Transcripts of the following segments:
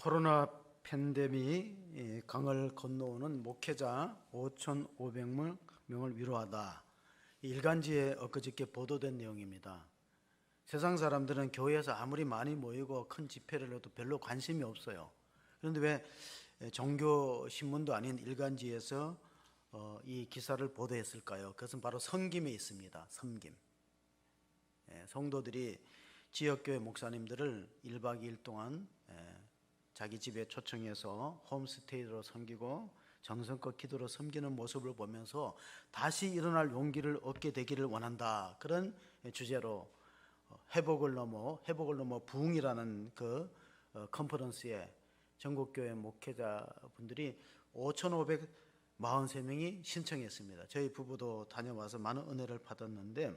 코로나 팬데믹 강을 건너오는 목회자 5,500명을 위로하다. 일간지에 엊그저께 보도된 내용입니다. 세상 사람들은 교회에서 아무리 많이 모이고 큰 집회를 해도 별로 관심이 없어요. 그런데 왜 종교 신문도 아닌 일간지에서 이 기사를 보도했을까요? 그것은 바로 섬김에 있습니다. 섬김. 성도들이 지역교회 목사님들을 1박 2일 동안 자기 집에 초청해서 홈스테이로 섬기고 정성껏 기도로 섬기는 모습을 보면서 다시 일어날 용기를 얻게 되기를 원한다. 그런 주제로 회복을 넘어 부흥이라는 그 컨퍼런스에 전국교회 목회자분들이 5,543명이 신청했습니다. 저희 부부도 다녀와서 많은 은혜를 받았는데,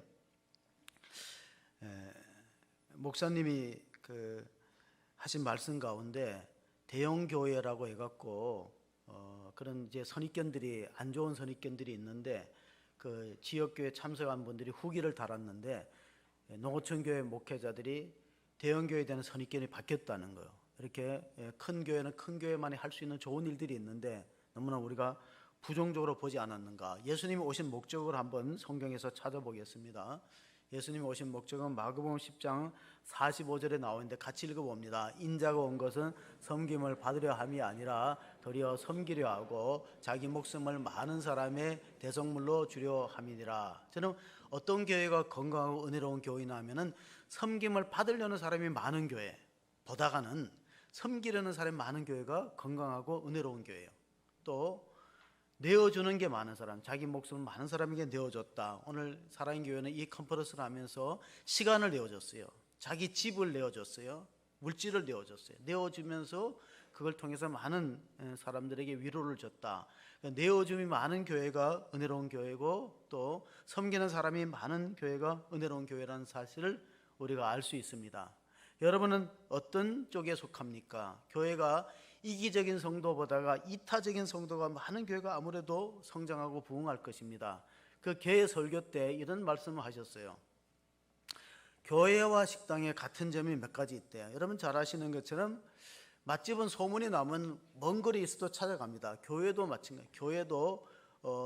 목사님이 하신 말씀 가운데 대형 교회라고 해갖고 그런 이제 선입견들이, 안 좋은 선입견들이 있는데, 그 지역교회 참석한 분들이 후기를 달았는데 농어촌교회 목회자들이 대형 교회에 대한 선입견이 바뀌었다는 거예요. 이렇게 큰 교회는 큰 교회만이 할 수 있는 좋은 일들이 있는데 너무나 우리가 부정적으로 보지 않았는가. 예수님이 오신 목적을 한번 성경에서 찾아보겠습니다. 예수님이 오신 목적은 마가복음 10장 45절에 나오는데 같이 읽어봅니다. 인자가 온 것은 섬김을 받으려 함이 아니라 도리어 섬기려 하고 자기 목숨을 많은 사람의 대속물로 주려 함이니라. 저는 어떤 교회가 건강하고 은혜로운 교회나 하면은 섬김을 받으려는 사람이 많은 교회 보다가는 섬기려는 사람이 많은 교회가 건강하고 은혜로운 교회예요. 또 내어주는 게 많은 사람, 자기 목숨을 많은 사람에게 내어줬다. 오늘 사랑의 교회는 이 컨퍼런스를 하면서 시간을 내어줬어요. 자기 집을 내어줬어요. 물질을 내어줬어요. 내어주면서 그걸 통해서 많은 사람들에게 위로를 줬다. 내어줌이 많은 교회가 은혜로운 교회고, 또 섬기는 사람이 많은 교회가 은혜로운 교회라는 사실을 우리가 알 수 있습니다. 여러분은 어떤 쪽에 속합니까? 교회가 이기적인 성도보다가 이타적인 성도가 많은 교회가 아무래도 성장하고 부흥할 것입니다. 그 교회 설교 때 이런 말씀을 하셨어요. 교회와 식당에 같은 점이 몇 가지 있대요. 여러분 잘 아시는 것처럼 맛집은 소문이 나면 먼 거리에 있어도 찾아갑니다. 교회도 마찬가지예요. 교회도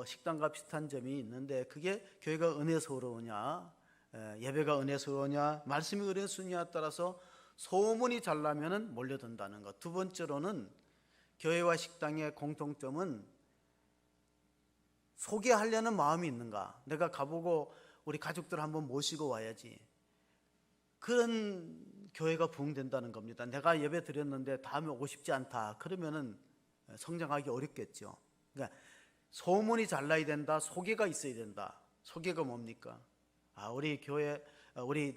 식당과 비슷한 점이 있는데, 그게 교회가 은혜스러우냐, 예배가 은혜스러우냐, 말씀이 은혜스러우냐에 따라서 소문이 잘 나면은 몰려든다는 것. 두 번째로는 교회와 식당의 공통점은 소개하려는 마음이 있는가. 내가 가보고 우리 가족들 한번 모시고 와야지. 그런 교회가 부흥된다는 겁니다. 내가 예배 드렸는데 다음에 오고 싶지 않다. 그러면은 성장하기 어렵겠죠. 그러니까 소문이 잘 나야 된다. 소개가 있어야 된다. 소개가 뭡니까? 우리 교회,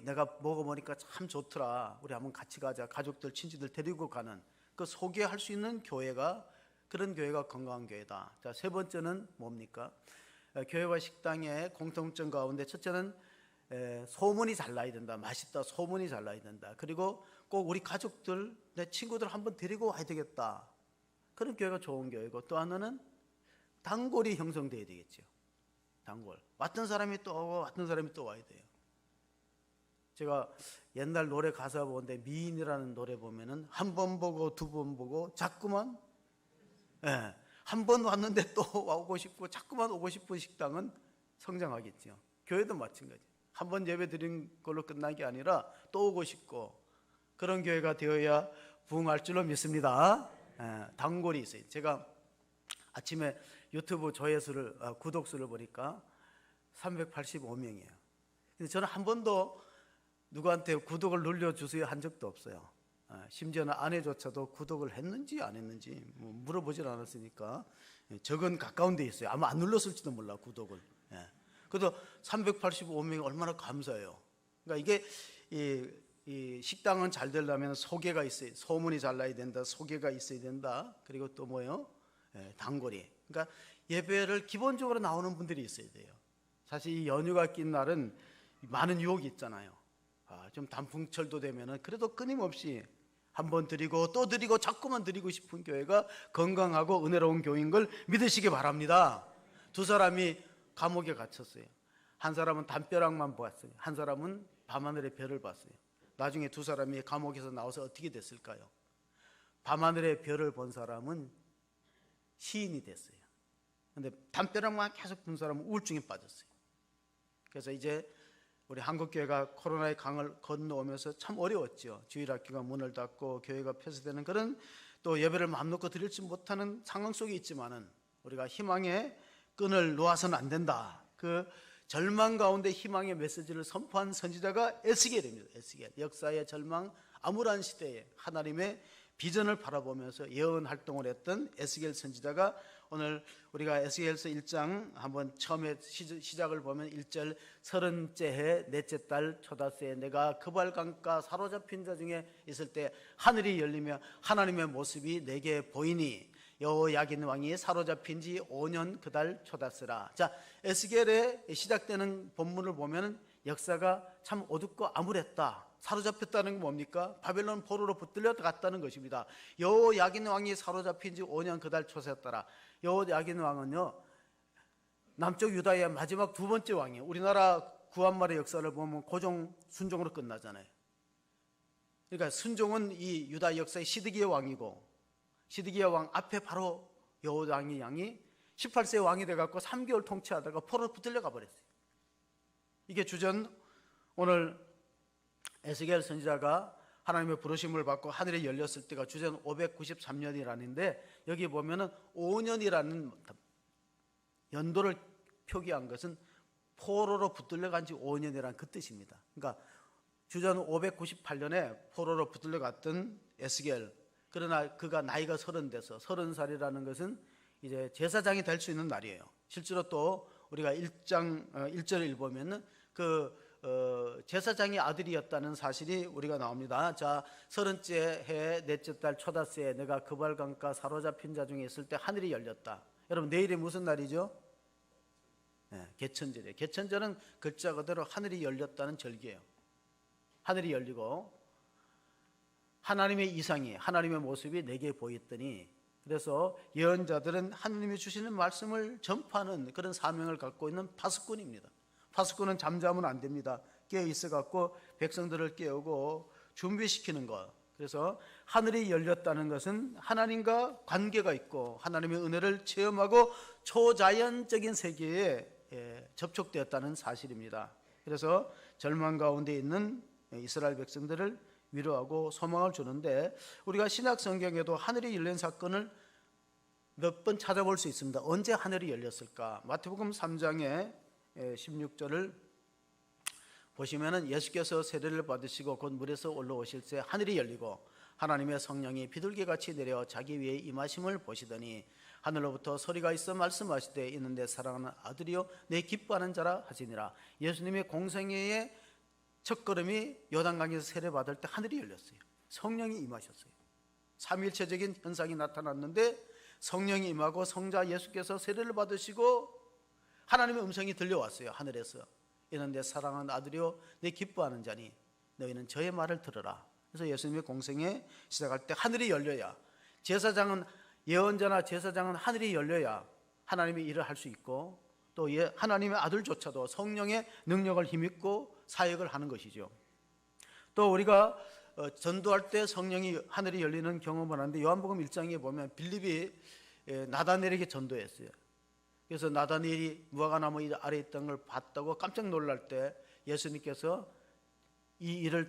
내가 먹어보니까 참 좋더라. 우리 한번 같이 가자. 가족들, 친지들 데리고 가는 그 소개할 수 있는 교회가, 그런 교회가 건강한 교회다. 자, 세 번째는 뭡니까? 교회와 식당의 공통점 가운데 첫째는 소문이 잘 나야 된다. 맛있다. 소문이 잘 나야 된다. 그리고 꼭 우리 가족들, 내 친구들 한번 데리고 와야 되겠다. 그런 교회가 좋은 교회고, 또 하나는 단골이 형성돼야 되겠죠. 단골. 왔던 사람이 또 오고 왔던 사람이 또 와야 돼요. 제가 옛날 노래 가사 보는데 미인이라는 노래 보면은 한 번 보고 두 번 보고 자꾸만, 한 번 왔는데 또 오고 싶고 자꾸만 오고 싶은 식당은 성장하겠죠. 교회도 마찬가지. 한 번 예배 드린 걸로 끝난 게 아니라 또 오고 싶고, 그런 교회가 되어야 부흥할 줄로 믿습니다. 단골이 있어요. 제가 아침에 유튜브 조회수를, 구독수를 보니까 385명이에요. 근데 저는 한 번도 누구한테 구독을 눌러주세요 한 적도 없어요. 심지어는 아내조차도 구독을 했는지 안 했는지 물어보질 않았으니까 적은 가까운 데 있어요. 아마 안 눌렀을지도 몰라, 구독을. 그래도 385명이 얼마나 감사해요. 그러니까 이게 이 식당은 잘 되려면 소개가 있어요. 소문이 잘 나야 된다. 소개가 있어야 된다. 그리고 또 뭐요? 단골이. 그러니까 예배를 기본적으로 나오는 분들이 있어야 돼요. 사실 이 연휴가 낀 날은 많은 유혹이 있잖아요. 좀 단풍철도 되면은 그래도 끊임없이 한 번 드리고 또 드리고 자꾸만 드리고 싶은 교회가 건강하고 은혜로운 교회인 걸 믿으시기 바랍니다. 두 사람이 감옥에 갇혔어요. 한 사람은 담벼락만 보았어요. 한 사람은 밤하늘의 별을 봤어요. 나중에 두 사람이 감옥에서 나와서 어떻게 됐을까요? 밤하늘의 별을 본 사람은 시인이 됐어요. 근데 담벼락만 계속 본 사람은 우울증에 빠졌어요. 그래서 이제 우리 한국교회가 코로나의 강을 건너오면서 참 어려웠죠. 주일학교가 문을 닫고 교회가 폐쇄되는 그런 또 예배를 마음 놓고 드리지 못하는 상황 속에 있지만은 우리가 희망의 끈을 놓아서는 안 된다. 그 절망 가운데 희망의 메시지를 선포한 선지자가 에스겔입니다. 에스겔. 역사의 절망 암울한 시대에 하나님의 비전을 바라보면서 예언 활동을 했던 에스겔 선지자가 오늘 우리가 에스겔서 1장 한번 처음에 시작을 보면 1절 30째 해 넷째 달 초닷새에 내가 그발강가 사로잡힌 자 중에 있을 때 하늘이 열리며 하나님의 모습이 내게 보이니 여호야긴 왕이 사로잡힌 지 5년 그 달 초닷새라. 자, 에스겔에 시작되는 본문을 보면 역사가 참 어둡고 암울했다. 사로잡혔다는 건 뭡니까? 바벨론 포로로 붙들려 갔다는 것입니다. 여호야긴 왕이 사로잡힌 지 5년 그 달 초새였더라. 여호야긴 왕은요, 남쪽 유다의 마지막 두 번째 왕이에요. 우리나라 구한말의 역사를 보면 고종, 순종으로 끝나잖아요. 그러니까 순종은 이 유다 역사의 시드기야 왕이고, 시드기야 왕 앞에 바로 여호야긴 왕이 18세 왕이 돼갖고 3개월 통치하다가 포로로 붙들려 가버렸어요. 이게 주전 오늘 에스겔 선지자가 하나님의 부르심을 받고 하늘이 열렸을 때가 주전 593년이라는데 여기 보면은 5년이라는 연도를 표기한 것은 포로로 붙들려간 지 5년이라는 그 뜻입니다. 그러니까 주전 598년에 포로로 붙들려갔던 에스겔, 그러나 그가 나이가 30 돼서 30살이라는 것은 이제 제사장이 될 수 있는 날이에요. 실제로 또 우리가 1장 1절을 읽어보면은 제사장의 아들이었다는 사실이 우리가 나옵니다. 자, 30째 해 넷째 달 초닷새에 내가 그발강가 사로잡힌 자 중에 있을 때 하늘이 열렸다. 여러분 내일이 무슨 날이죠? 네, 개천절이에요. 개천절은 글자 그대로 하늘이 열렸다는 절기예요. 하늘이 열리고 하나님의 이상이, 하나님의 모습이 내게 보였더니, 그래서 예언자들은 하나님이 주시는 말씀을 전파하는 그런 사명을 갖고 있는 파수꾼입니다. 파수꾼은 잠자면 안 됩니다. 깨어 있어 갖고 백성들을 깨우고 준비시키는 것. 그래서 하늘이 열렸다는 것은 하나님과 관계가 있고 하나님의 은혜를 체험하고 초자연적인 세계에 접촉되었다는 사실입니다. 그래서 절망 가운데 있는 이스라엘 백성들을 위로하고 소망을 주는데, 우리가 신약 성경에도 하늘이 열린 사건을 몇 번 찾아볼 수 있습니다. 언제 하늘이 열렸을까? 마태복음 3장에 16절을 보시면은 예수께서 세례를 받으시고 곧 물에서 올라오실 때 하늘이 열리고 하나님의 성령이 비둘기같이 내려 자기 위에 임하심을 보시더니 하늘로부터 소리가 있어 말씀하시되 이는 내 사랑하는 아들이요 내 기뻐하는 자라 하시니라. 예수님의 공생애의 첫걸음이 요단강에서 세례받을 때 하늘이 열렸어요. 성령이 임하셨어요. 삼위일체적인 현상이 나타났는데 성령이 임하고 성자 예수께서 세례를 받으시고 하나님의 음성이 들려왔어요. 하늘에서 이는 내 사랑하는 아들이요 내 기뻐하는 자니 너희는 저의 말을 들으라. 그래서 예수님의 공생에 시작할 때 하늘이 열려야, 제사장은, 예언자나 제사장은 하늘이 열려야 하나님의 일을 할 수 있고 또 하나님의 아들조차도 성령의 능력을 힘입고 사역을 하는 것이죠. 또 우리가 전도할 때 성령이 하늘이 열리는 경험을 하는데 요한복음 1장에 보면 빌립이 나다넬에게 전도했어요. 그래서 나다넬이 무화과나무 아래에 있던 걸 봤다고 깜짝 놀랄 때 예수님께서 이 일을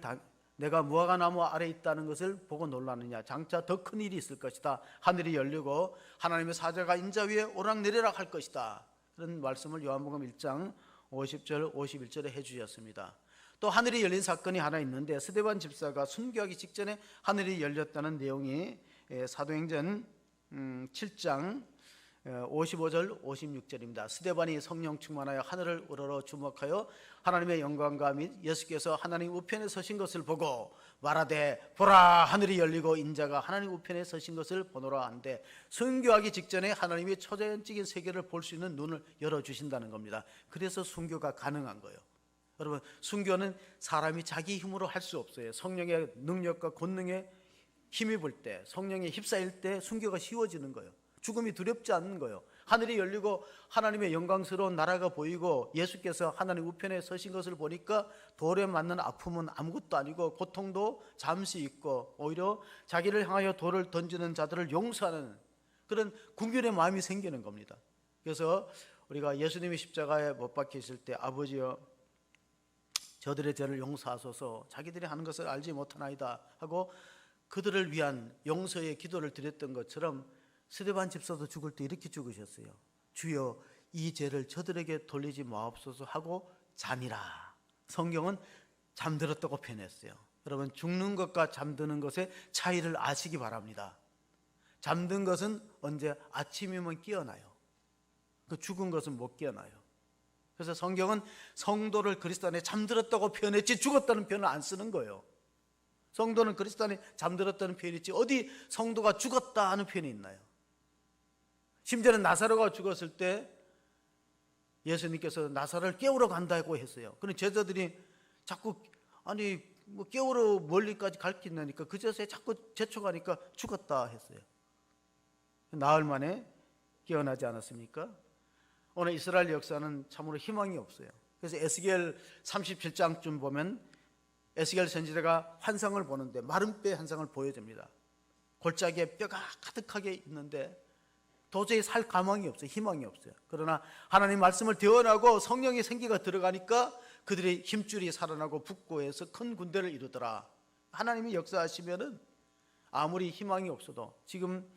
내가 무화과나무 아래에 있다는 것을 보고 놀라느냐, 장차 더 큰 일이 있을 것이다. 하늘이 열리고 하나님의 사자가 인자 위에 오락내리락 할 것이다. 그런 말씀을 요한복음 1장 50절 51절에 해주셨습니다. 또 하늘이 열린 사건이 하나 있는데 스데반 집사가 순교하기 직전에 하늘이 열렸다는 내용이 사도행전 7장 55절 56절입니다. 스데반이 성령 충만하여 하늘을 우러러 주목하여 하나님의 영광과 및 예수께서 하나님 우편에 서신 것을 보고 말하되 보라 하늘이 열리고 인자가 하나님 우편에 서신 것을 보노라 한데, 순교하기 직전에 하나님이 초자연적인 세계를 볼 수 있는 눈을 열어주신다는 겁니다. 그래서 순교가 가능한 거예요. 여러분, 순교는 사람이 자기 힘으로 할 수 없어요. 성령의 능력과 권능에 힘입을 때, 성령에 휩싸일 때 순교가 쉬워지는 거예요. 죽음이 두렵지 않는 거예요. 하늘이 열리고 하나님의 영광스러운 나라가 보이고 예수께서 하나님 우편에 서신 것을 보니까 돌에 맞는 아픔은 아무것도 아니고 고통도 잠시 있고 오히려 자기를 향하여 돌을 던지는 자들을 용서하는 그런 긍휼의 마음이 생기는 겁니다. 그래서 우리가 예수님이 십자가에 못 박히실 때 아버지여 저들의 죄를 용서하소서 자기들이 하는 것을 알지 못하나이다 하고 그들을 위한 용서의 기도를 드렸던 것처럼 스데반 집사도 죽을 때 이렇게 죽으셨어요. 주여 이 죄를 저들에게 돌리지 마옵소서 하고 잠이라. 성경은 잠들었다고 표현했어요. 여러분 죽는 것과 잠드는 것의 차이를 아시기 바랍니다. 잠든 것은 언제 아침이면 깨어나요. 그 죽은 것은 못 깨어나요. 그래서 성경은 성도를 그리스도 안에 잠들었다고 표현했지 죽었다는 표현을 안 쓰는 거예요. 성도는 그리스도 안에 잠들었다는 표현이 있지 어디 성도가 죽었다 하는 표현이 있나요? 심지어는 나사로가 죽었을 때 예수님께서 나사로를 깨우러 간다고 했어요. 그런데 제자들이 자꾸 아니 뭐 깨우러 멀리까지 갈 게 있나니까 그제서야 자꾸 재촉하니까 죽었다 했어요. 나흘 만에 깨어나지 않았습니까? 오늘 이스라엘 역사는 참으로 희망이 없어요. 그래서 에스겔 37장쯤 보면 에스겔 선지자가 환상을 보는데 마른 뼈의 환상을 보여줍니다. 골짜기에 뼈가 가득하게 있는데 도저히 살 가망이 없어요. 희망이 없어요. 그러나 하나님 말씀을 대언하고 성령의 생기가 들어가니까 그들의 힘줄이 살아나고 북고해서 큰 군대를 이루더라. 하나님이 역사하시면은 아무리 희망이 없어도 지금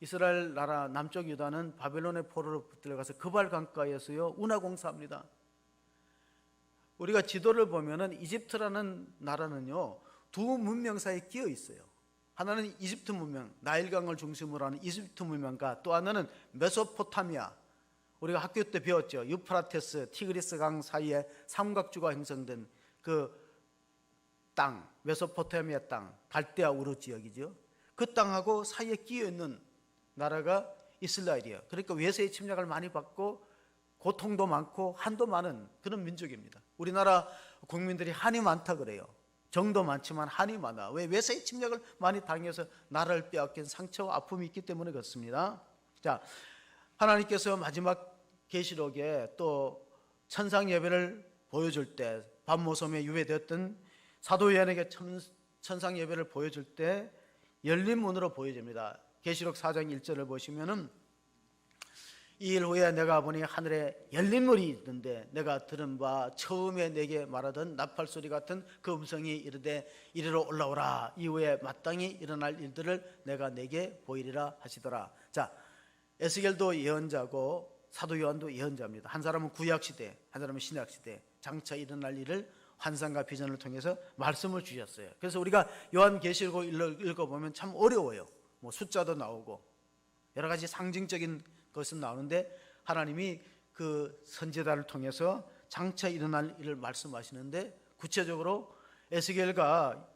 이스라엘 나라 남쪽 유다는 바벨론의 포로로 들어가서 그발 강가에서요 운하공사합니다. 우리가 지도를 보면은 이집트라는 나라는요 두 문명 사이에 끼어 있어요. 하나는 이집트 문명, 나일강을 중심으로 하는 이집트 문명과 또 하나는 메소포타미아. 우리가 학교 때 배웠죠. 유프라테스, 티그리스 강 사이에 삼각주가 형성된 그 땅, 메소포타미아 땅, 갈대아 우르 지역이죠. 그 땅하고 사이에 끼어 있는 나라가 이스라엘이에요. 그러니까 외세의 침략을 많이 받고 고통도 많고 한도 많은 그런 민족입니다. 우리나라 국민들이 한이 많다 그래요. 정도 많지만 한이 많아. 왜? 외세의 침략을 많이 당해서 나라를 빼앗긴 상처와 아픔이 있기 때문에 그렇습니다. 자, 하나님께서 마지막 계시록에 또 천상 예배를 보여줄 때 밤모섬에 유배되었던 사도 요한에게 천상 예배를 보여줄 때 열린 문으로 보여집니다. 계시록 4장 1절을 보시면은 이 일 후에 내가 보니 하늘에 열린 문이 있는데 내가 들은 바 처음에 내게 말하던 나팔소리 같은 그 음성이 이르되 이리로 올라오라. 이후에 마땅히 일어날 일들을 내가 내게 보이리라 하시더라. 자, 에스겔도 예언자고 사도 요한도 예언자입니다. 한 사람은 구약시대, 한 사람은 신약시대 장차 일어날 일을 환상과 비전을 통해서 말씀을 주셨어요. 그래서 우리가 요한계시록을 읽어보면 참 어려워요. 뭐 숫자도 나오고 여러 가지 상징적인 것은 나오는데 하나님이 그 선지자를 통해서 장차 일어날 일을 말씀하시는데 구체적으로 에스겔과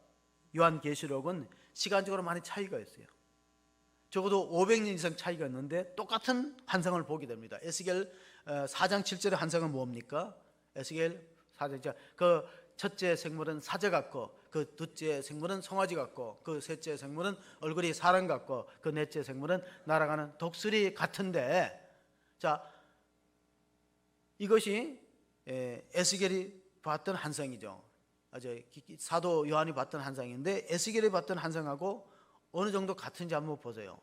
요한계시록은 시간적으로 많이 차이가 있어요. 적어도 500년 이상 차이가 있는데 똑같은 환상을 보게 됩니다. 에스겔 4장 7절의 환상은 뭡니까? 에스겔 4장 그 첫째 생물은 사자 같고 그 둘째 생물은 송아지 같고 그 셋째 생물은 얼굴이 사람 같고 그 넷째 생물은 날아가는 독수리 같은데 자 이것이 에스겔이 봤던 환상이죠. 사도 요한이 봤던 환상인데 에스겔이 봤던 환상하고 어느 정도 같은지 한번 보세요.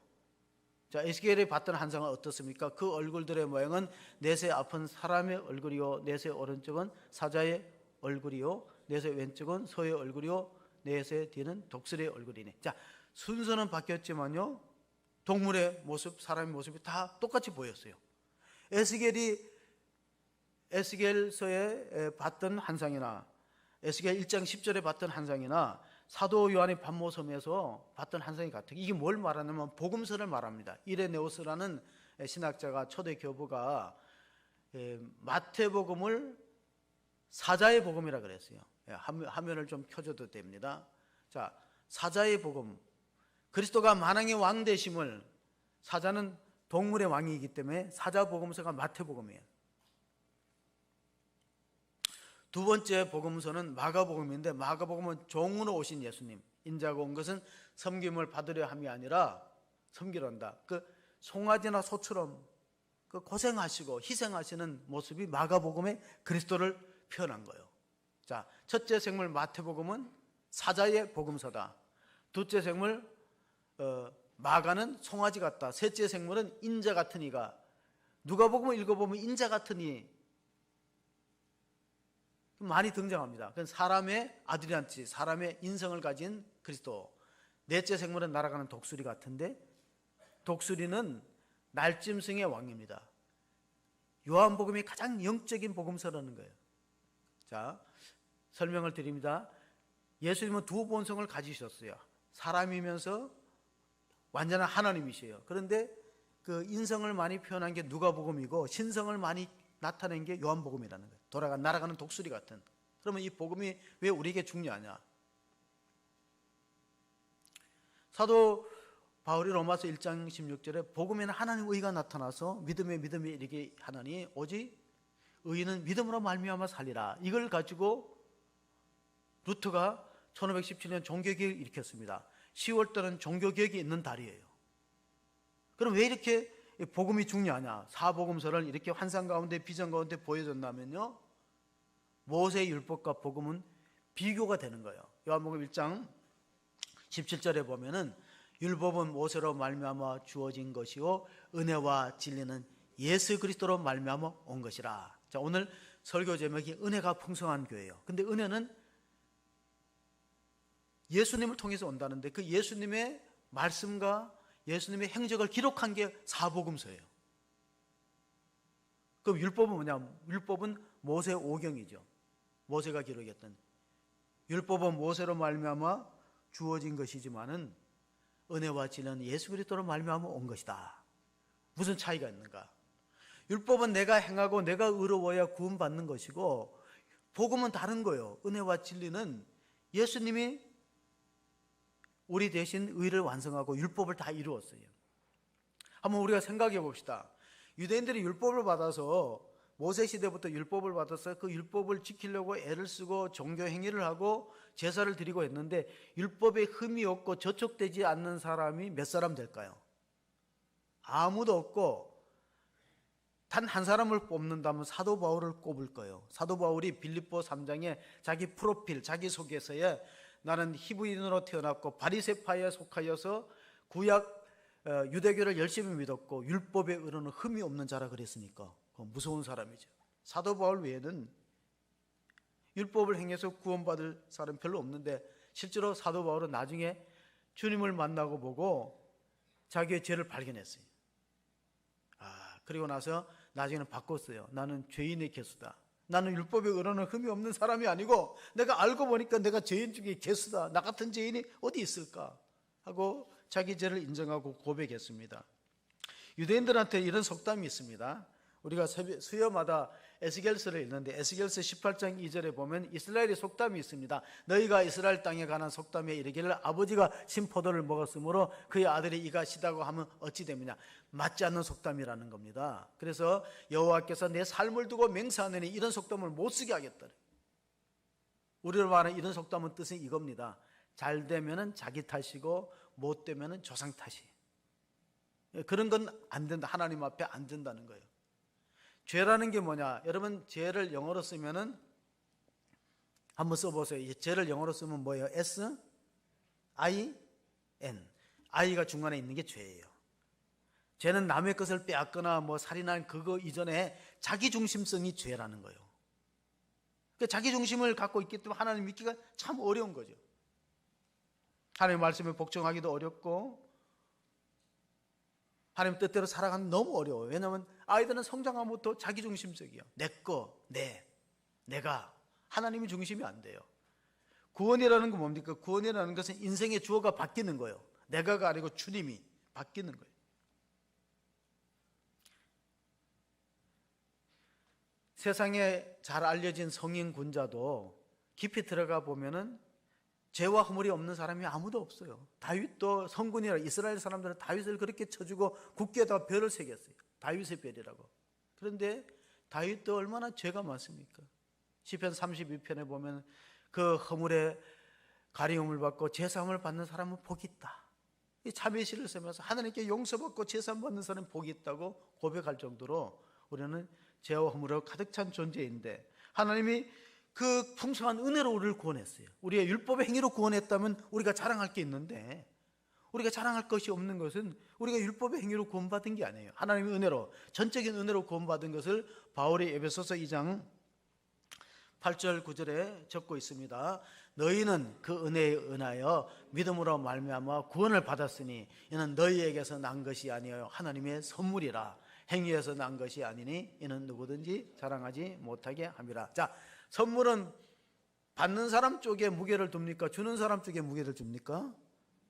자, 에스겔이 봤던 환상은 어떻습니까? 그 얼굴들의 모양은 넷의 앞은 사람의 얼굴이요 넷의 오른쪽은 사자의 얼굴이요 넷의 왼쪽은 소의 얼굴이요 넷의 뒤는 독수리의 얼굴이네. 자, 순서는 바뀌었지만요 동물의 모습, 사람의 모습이 다 똑같이 보였어요. 에스겔서에 봤던 환상이나 에스겔 1장 10절에 봤던 환상이나 사도 요한의 밤모섬에서 봤던 환상이 같아요. 이게 뭘 말하냐면 복음서를 말합니다. 이레네오스라는 신학자가 초대 교부가 마태복음을 사자의 복음이라 그랬어요. 화면을 좀 켜줘도 됩니다. 자, 사자의 복음. 그리스도가 만왕의 왕 되심을 사자는 동물의 왕이기 때문에 사자 복음서가 마태복음이에요. 두 번째 복음서는 마가복음인데 마가복음은 종으로 오신 예수님, 인자가 온 것은 섬김을 받으려 함이 아니라 섬기러 온다. 그 송아지나 소처럼 그 고생하시고 희생하시는 모습이 마가복음의 그리스도를 표현한 거예요. 자, 첫째 생물 마태복음은 사자의 복음서다. 둘째 생물 마가는 송아지 같다. 셋째 생물은 인자 같은 이가. 누가복음을 읽어보면 인자 같은 이 많이 등장합니다. 그건 사람의 아들이란지 사람의 인성을 가진 그리스도. 넷째 생물은 날아가는 독수리 같은데 독수리는 날짐승의 왕입니다. 요한복음이 가장 영적인 복음서라는 거예요. 자, 설명을 드립니다. 예수님은 두 본성을 가지셨어요. 사람이면서 완전한 하나님이세요. 그런데 그 인성을 많이 표현한 게 누가복음이고 신성을 많이 나타낸 게 요한복음이라는 거예요. 날아가는 독수리 같은. 그러면 이 복음이 왜 우리에게 중요하냐? 사도 바울이 로마서 1장 16절에 복음에는 하나님의 의가 나타나서 믿음이 이르게 하나니 오직 의인은 믿음으로 말미암아 살리라. 이걸 가지고 루터가 1517년 종교개혁을 일으켰습니다. 10월달은 종교개혁이 있는 달이에요. 그럼 왜 이렇게 복음이 중요하냐? 사복음서를 이렇게 환상 가운데 비전 가운데 보여줬냐면요, 모세의 율법과 복음은 비교가 되는 거예요. 요한복음 1장 17절에 보면은 율법은 모세로 말미암아 주어진 것이요 은혜와 진리는 예수 그리스도로 말미암아 온 것이라. 자, 오늘 설교 제목이 은혜가 풍성한 교회예요. 근데 은혜는 예수님을 통해서 온다는데 그 예수님의 말씀과 예수님의 행적을 기록한 게 사복음서예요. 그럼 율법은 뭐냐? 율법은 모세 오경이죠. 모세가 기록했던. 율법은 모세로 말미암아 주어진 것이지만은 은혜와 진리는 예수 그리스도로 말미암아 온 것이다. 무슨 차이가 있는가? 율법은 내가 행하고 내가 의로워야 구원받는 것이고 복음은 다른 거예요. 은혜와 진리는 예수님이 우리 대신 의를 완성하고 율법을 다 이루었어요. 한번 우리가 생각해 봅시다. 유대인들이 율법을 받아서 모세 시대부터 율법을 받아서 그 율법을 지키려고 애를 쓰고 종교 행위를 하고 제사를 드리고 했는데 율법에 흠이 없고 저촉되지 않는 사람이 몇 사람 될까요? 아무도 없고 단 한 사람을 뽑는다면 사도 바울을 꼽을 거예요. 사도 바울이 빌립보 3장에 자기 프로필, 자기소개서에 나는 히브리인으로 태어났고 바리새파에 속하여서 구약 유대교를 열심히 믿었고 율법에 의로는 흠이 없는 자라 그랬으니까 무서운 사람이죠. 사도 바울 외에는 율법을 행해서 구원받을 사람 별로 없는데 실제로 사도 바울은 나중에 주님을 만나고 보고 자기의 죄를 발견했어요. 그리고 나서 나중에는 바꿨어요. 나는 죄인의 개수다. 나는 율법에 의로는 흠이 없는 사람이 아니고 내가 알고 보니까 내가 죄인 중에 개수다. 나 같은 죄인이 어디 있을까 하고 자기 죄를 인정하고 고백했습니다. 유대인들한테 이런 속담이 있습니다. 우리가 수요마다 에스겔서를 읽는데 에스겔서 18장 2절에 보면 이스라엘의 속담이 있습니다. 너희가 이스라엘 땅에 관한 속담에 이르기를 아버지가 신포도를 먹었으므로 그의 아들이 이가 시다고 하면 어찌 됩니까? 맞지 않는 속담이라는 겁니다. 그래서 여호와께서 내 삶을 두고 맹세하느니 이런 속담을 못 쓰게 하겠다. 우리로 말하는 이런 속담은 뜻은 이겁니다. 잘 되면은 자기 탓이고 못 되면은 조상 탓이. 그런 건 안 된다. 하나님 앞에 안 된다는 거예요. 죄라는 게 뭐냐? 여러분 죄를 영어로 쓰면은 한번 써보세요. 죄를 영어로 쓰면 뭐예요? S, I, N. I가 중간에 있는 게 죄예요. 죄는 남의 것을 빼앗거나 뭐 살인한 그거 이전에 자기 중심성이 죄라는 거예요. 그러니까 자기 중심을 갖고 있기 때문에 하나님 믿기가 참 어려운 거죠. 하나님의 말씀에 복종하기도 어렵고 하나님 뜻대로 살아가는 너무 어려워요. 왜냐하면 아이들은 성장하면부터 자기중심적이에요. 내 거, 내가. 하나님이 중심이 안 돼요. 구원이라는 건 뭡니까? 구원이라는 것은 인생의 주어가 바뀌는 거예요. 내가가 아니고 주님이 바뀌는 거예요. 세상에 잘 알려진 성인 군자도 깊이 들어가 보면은 죄와 허물이 없는 사람이 아무도 없어요. 다윗도 성군이라 이스라엘 사람들은 다윗을 그렇게 쳐주고 국기에다가 별을 새겼어요. 다윗의 별이라고. 그런데 다윗도 얼마나 죄가 많습니까? 시편 32편에 보면 그 허물에 가리움을 받고 죄사함을 받는 사람은 복이 있다. 참회시를 쓰면서 하나님께 용서받고 제사받는 사람이 복이 있다고 고백할 정도로 우리는 죄와 허물로 가득 찬 존재인데, 하나님이 그 풍성한 은혜로 우리를 구원했어요. 우리의 율법의 행위로 구원했다면 우리가 자랑할 게 있는데, 우리가 자랑할 것이 없는 것은 우리가 율법의 행위로 구원받은 게 아니에요. 하나님의 은혜로, 전적인 은혜로 구원받은 것을 바울이 에베소서 2장 8절 9절에 적고 있습니다. 너희는 그 은혜에 은하여 믿음으로 말미암아 구원을 받았으니 이는 너희에게서 난 것이 아니요 하나님의 선물이라. 행위에서 난 것이 아니니 이는 누구든지 자랑하지 못하게 함이라. 자, 선물은 받는 사람 쪽에 무게를 둡니까? 주는 사람 쪽에 무게를 둡니까?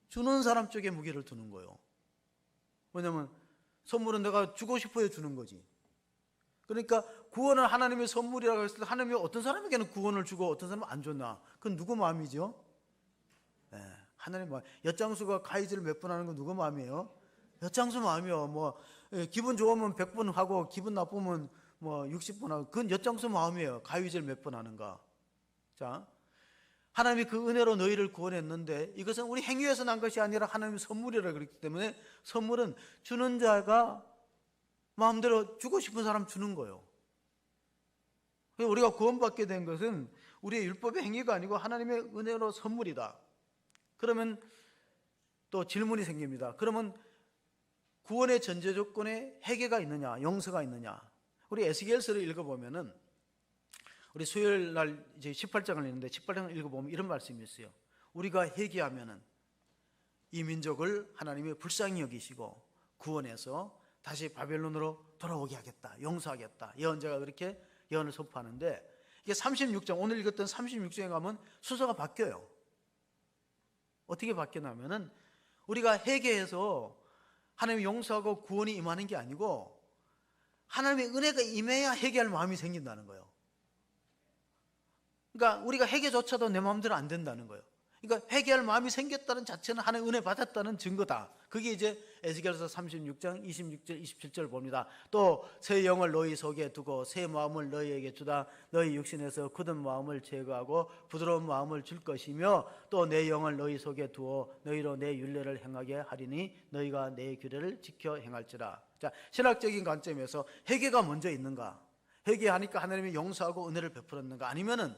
주는 사람 쪽에 무게를 두는 거예요. 왜냐하면 선물은 내가 주고 싶어야 주는 거지. 그러니까 구원을 하나님의 선물이라고 했을 때 하나님이 어떤 사람에게는 구원을 주고 어떤 사람은 안 줬나? 그건 누구 마음이죠? 네, 하나님 마음. 엿장수가 가위질 몇 번 하는 건 누구 마음이에요? 엿장수 마음이요. 뭐 기분 좋으면 100번 하고 기분 나쁘면 뭐 60번 하고, 그건 엿장수 마음이에요. 가위질 몇 번 하는가. 자, 하나님이 그 은혜로 너희를 구원했는데 이것은 우리 행위에서 난 것이 아니라 하나님의 선물이라 그랬기 때문에, 선물은 주는 자가 마음대로 주고 싶은 사람 주는 거예요. 우리가 구원받게 된 것은 우리의 율법의 행위가 아니고 하나님의 은혜로 선물이다. 그러면 또 질문이 생깁니다. 그러면 구원의 전제 조건에 회개가 있느냐, 용서가 있느냐? 우리 에스겔서를 읽어보면은, 우리 수요일 날 이제 18장을 읽는데 18장을 읽어보면 이런 말씀이 있어요. 우리가 회개하면은 이 민족을 하나님이 불쌍히 여기시고 구원해서 다시 바벨론으로 돌아오게 하겠다, 용서하겠다. 예언자가 그렇게 예언을 선포하는데, 이게 36장, 오늘 읽었던 36장에 가면 순서가 바뀌어요. 어떻게 바뀌냐면은 우리가 회개해서 하나님이 용서하고 구원이 임하는 게 아니고 하나님의 은혜가 임해야 회개할 마음이 생긴다는 거예요. 그러니까 우리가 회개조차도 내 마음대로 안 된다는 거예요. 그러니까 회개할 마음이 생겼다는 자체는 하나님의 은혜 받았다는 증거다. 그게 이제 에스겔서 36장 26절 27절 봅니다. 또 새 영을 너희 속에 두고 새 마음을 너희에게 주다. 너희 육신에서 굳은 마음을 제거하고 부드러운 마음을 줄 것이며 또 내 영을 너희 속에 두어 너희로 내 율례를 행하게 하리니 너희가 내 규례를 지켜 행할지라. 자, 신학적인 관점에서 회개가 먼저 있는가? 회개하니까 하나님이 용서하고 은혜를 베풀었는가? 아니면은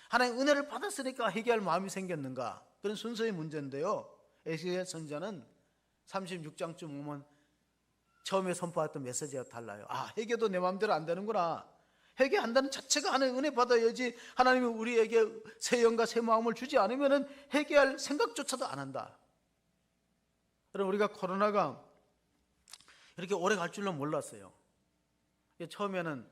하나님 은혜를 받았으니까 회개할 마음이 생겼는가? 그런 순서의 문제인데요, 에스겔 선지자는 36장쯤 오면 처음에 선포했던 메시지가 달라요. 아, 회개도 내 마음대로 안 되는구나. 회개한다는 자체가 하나님 은혜 받아야지, 하나님이 우리에게 새 영과 새 마음을 주지 않으면 회개할 생각조차도 안 한다. 여러분, 우리가 코로나가 이렇게 오래 갈 줄은 몰랐어요. 처음에는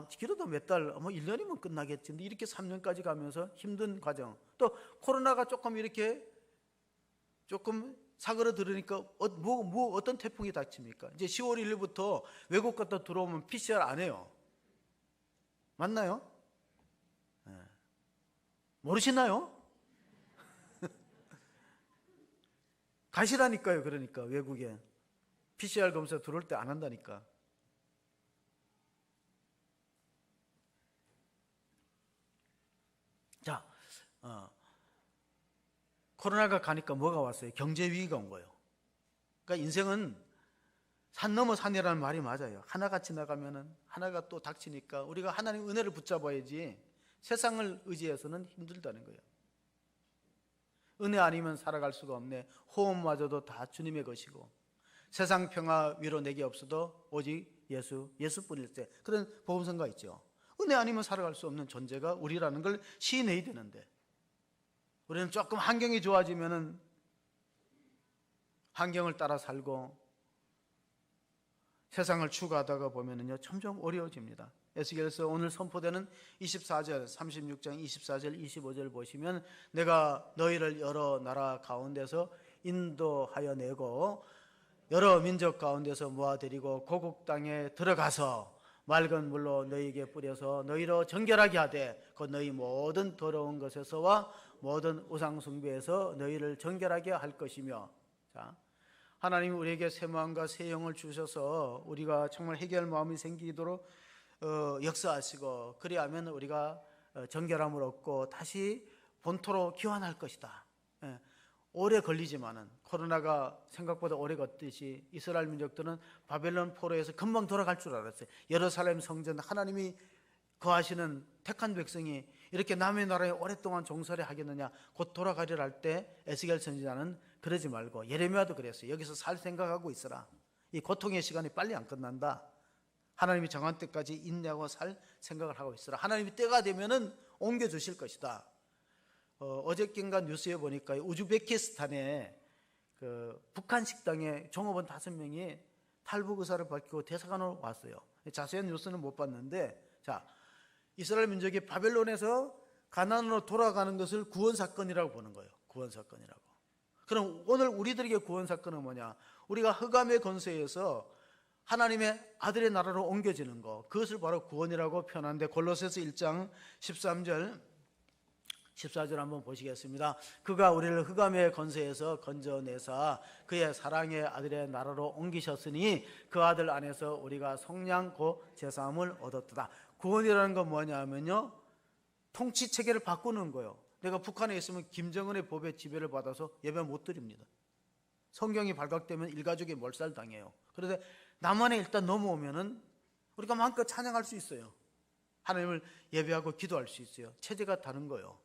길어도 몇 달, 1년이면 끝나겠지. 근데 이렇게 3년까지 가면서 힘든 과정. 또 코로나가 조금 이렇게 조금 사그러들으니까 어떤 태풍이 닥칩니까? 이제 10월 1일부터 외국 갔다 들어오면 PCR 안 해요. 맞나요? 네. 모르시나요? 가시라니까요. 그러니까 외국에 PCR 검사 들어올 때 안 한다니까. 자, 코로나가 가니까 뭐가 왔어요? 경제 위기가 온 거예요. 그러니까 인생은 산 넘어 산이라는 말이 맞아요. 하나가 지나가면은 하나가 또 닥치니까 우리가 하나님의 은혜를 붙잡아야지 세상을 의지해서는 힘들다는 거예요. 은혜 아니면 살아갈 수가 없네. 호흡마저도 다 주님의 것이고 세상 평화 위로 내게 없어도 오직 예수뿐일세. 그런 복음성가 있죠. 은혜 아니면 살아갈 수 없는 존재가 우리라는 걸 시인해야 되는데, 우리는 조금 환경이 좋아지면은 환경을 따라 살고 세상을 추구하다가 보면은요 점점 어려워집니다. 에스겔서 오늘 선포되는 24절, 36장 24절, 25절 보시면 내가 너희를 여러 나라 가운데서 인도하여 내고 여러 민족 가운데서 모아들이고 고국 땅에 들어가서 맑은 물로 너희에게 뿌려서 너희로 정결하게 하되 곧 너희 모든 더러운 것에서와 모든 우상 숭배에서 너희를 정결하게 할 것이며. 자, 하나님이 우리에게 새 마음과 새 영을 주셔서 우리가 정말 회개할 마음이 생기도록 역사하시고, 그리하면 우리가 정결함을 얻고 다시 본토로 귀환할 것이다. 오래 걸리지만은 코로나가 생각보다 오래 걷듯이 이스라엘 민족들은 바벨론 포로에서 금방 돌아갈 줄 알았어요. 예루살렘 성전, 하나님이 거하시는 택한 백성이 이렇게 남의 나라에 오랫동안 종살이 하겠느냐, 곧 돌아가리라 할 때 에스겔 선지자는 그러지 말고, 예레미야도 그랬어요. 여기서 살 생각하고 있어라. 이 고통의 시간이 빨리 안 끝난다. 하나님이 정한 때까지 인내하고 살 생각을 하고 있어라. 하나님이 때가 되면은 옮겨주실 것이다. 어저께인가 뉴스에 보니까 우즈베키스탄에 그 북한 식당에 종업원 5명이 탈북 의사를 밝히고 대사관으로 왔어요. 자세한 뉴스는 못 봤는데, 자, 이스라엘 민족이 바벨론에서 가나안으로 돌아가는 것을 구원 사건이라고 보는 거예요. 구원 사건이라고. 그럼 오늘 우리들에게 구원 사건은 뭐냐? 우리가 흑암의 권세에서 하나님의 아들의 나라로 옮겨지는 것, 그것을 바로 구원이라고 표현하는데, 골로새서 1장 13절 14절 한번 보시겠습니다. 그가 우리를 흑암의 권세에서 건져내사 그의 사랑의 아들의 나라로 옮기셨으니 그 아들 안에서 우리가 성량 곧 제사함을 얻었다. 구원이라는 건 뭐냐면요, 통치체계를 바꾸는 거예요. 내가 북한에 있으면 김정은의 법에 지배를 받아서 예배 못 드립니다. 성경이 발각되면 일가족이 몰살당해요. 그런데 남한에 일단 넘어오면은 우리가 마음껏 찬양할 수 있어요. 하나님을 예배하고 기도할 수 있어요. 체제가 다른 거예요.